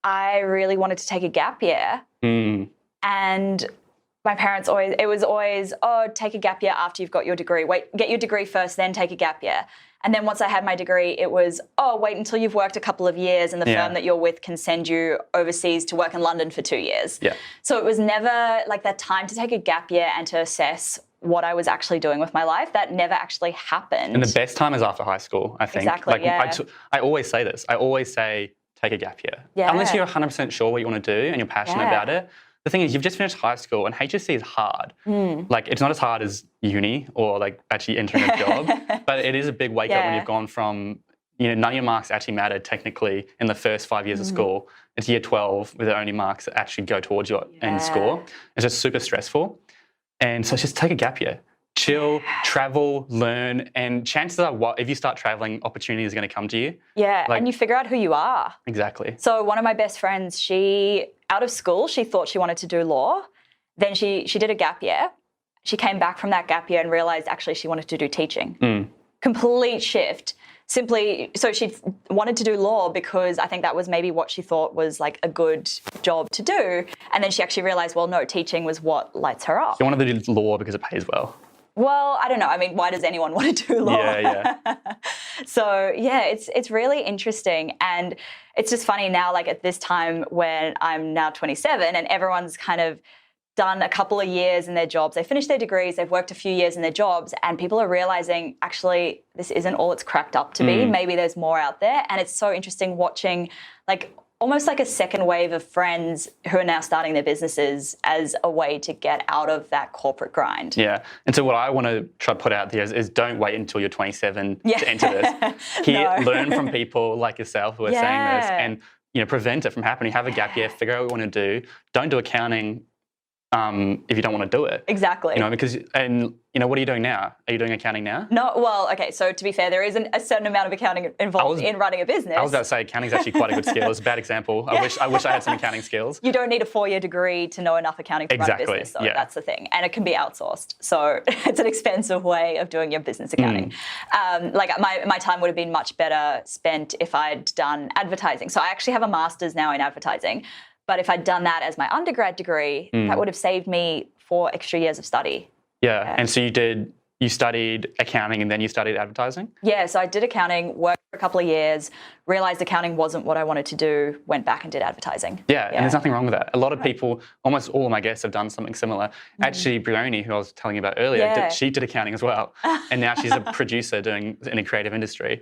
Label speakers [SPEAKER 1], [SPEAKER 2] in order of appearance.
[SPEAKER 1] I really wanted to take a gap year. And my parents it was always, oh, take a gap year after you've got your degree. Wait, get your degree first, then take a gap year. And then once I had my degree, it was, oh, wait until you've worked a couple of years and the firm that you're with can send you overseas to work in London for 2 years.
[SPEAKER 2] Yeah.
[SPEAKER 1] So it was never like that time to take a gap year and to assess what I was actually doing with my life. That never actually happened.
[SPEAKER 2] And the best time is after high school, I think.
[SPEAKER 1] Exactly,
[SPEAKER 2] I always say this. I always say, take a gap year.
[SPEAKER 1] Yeah.
[SPEAKER 2] Unless you're 100% sure what you want to do and you're passionate about it. The thing is, you've just finished high school and HSC is hard. Like, it's not as hard as uni or like actually entering a job, but it is a big wake up when you've gone from, none of your marks actually mattered technically in the first 5 years of school. It's year 12 with the only marks that actually go towards your end score. It's just super stressful. And so just take a gap year. Chill, travel, learn, and chances are, if you start traveling, opportunities are going to come to you.
[SPEAKER 1] Yeah, and you figure out who you are.
[SPEAKER 2] Exactly.
[SPEAKER 1] So one of my best friends, out of school, she thought she wanted to do law. Then she did a gap year. She came back from that gap year and realised actually she wanted to do teaching. Complete shift. Simply, so she wanted to do law because I think that was maybe what she thought was like a good job to do. And then she actually realised, well, no, teaching was what lights her up.
[SPEAKER 2] She wanted to do law because it pays well.
[SPEAKER 1] Well, I don't know. I mean, why does anyone want to do law?
[SPEAKER 2] Yeah.
[SPEAKER 1] So, yeah, it's really interesting. And it's just funny now, like at this time when I'm now 27 and everyone's kind of done a couple of years in their jobs, they finished their degrees, they've worked a few years in their jobs, and people are realising, actually, this isn't all it's cracked up to be. Maybe there's more out there. And it's so interesting watching, like, almost like a second wave of friends who are now starting their businesses as a way to get out of that corporate grind.
[SPEAKER 2] Yeah. And so what I want to try to put out there is don't wait until you're 27 to enter this. Learn from people like yourself who are saying this and prevent it from happening. Have a gap year, figure out what you want to do. Don't do accounting if you don't want to do it.
[SPEAKER 1] Exactly.
[SPEAKER 2] What are you doing now? Are you doing accounting now?
[SPEAKER 1] No, well, okay, so to be fair, there is a certain amount of accounting involved in running a business.
[SPEAKER 2] I was about to say accounting is actually quite a good skill. It's a bad example. I wish I had some accounting skills.
[SPEAKER 1] You don't need a 4-year degree to know enough accounting to run a business, though. That's the thing. And it can be outsourced. So it's an expensive way of doing your business accounting. My time would have been much better spent if I'd done advertising. So I actually have a master's now in advertising. But if I'd done that as my undergrad degree, that would have saved me 4 extra years of study.
[SPEAKER 2] Yeah, and so you studied accounting and then you studied advertising?
[SPEAKER 1] Yeah, so I did accounting, worked for a couple of years, realised accounting wasn't what I wanted to do, went back and did advertising.
[SPEAKER 2] Yeah, and there's nothing wrong with that. A lot of people, almost all of my guests have done something similar. Actually, Brioni, who I was telling you about earlier, she did accounting as well. And now she's a producer in a creative industry.